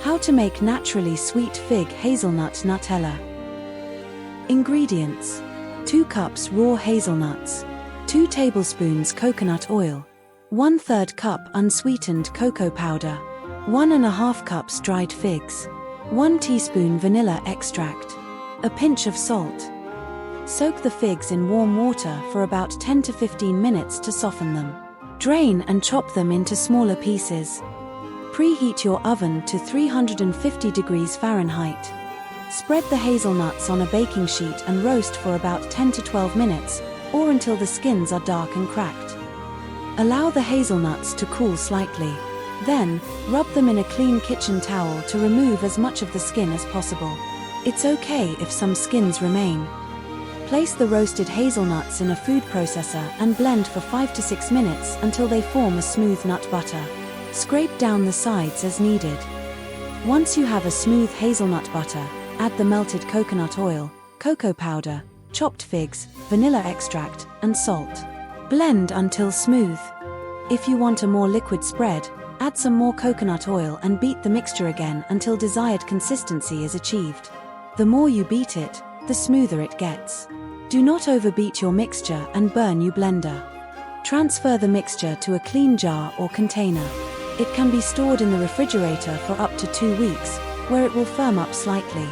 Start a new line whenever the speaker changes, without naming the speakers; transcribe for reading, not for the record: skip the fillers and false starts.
How to make naturally sweet fig hazelnut Nutella. Ingredients: 2 cups raw hazelnuts, 2 tablespoons coconut oil, 1/3 cup unsweetened cocoa powder, 1½ cups dried figs, 1 teaspoon vanilla extract, a pinch of salt. Soak the figs in warm water for about 10 to 15 minutes to soften them. Drain and chop them into smaller pieces. Preheat your oven to 350 degrees Fahrenheit. Spread the hazelnuts on a baking sheet and roast for about 10 to 12 minutes, or until the skins are dark and cracked. Allow the hazelnuts to cool slightly. Then, rub them in a clean kitchen towel to remove as much of the skin as possible. It's okay if some skins remain. Place the roasted hazelnuts in a food processor and blend for 5 to 6 minutes until they form a smooth nut butter. Scrape down the sides as needed. Once you have a smooth hazelnut butter, add the melted coconut oil, cocoa powder, chopped figs, vanilla extract, and salt. Blend until smooth. If you want a more liquid spread, add some more coconut oil and beat the mixture again until desired consistency is achieved. The more you beat it, the smoother it gets. Do not overbeat your mixture and burn your blender. Transfer the mixture to a clean jar or container. It can be stored in the refrigerator for up to 2 weeks, where it will firm up slightly.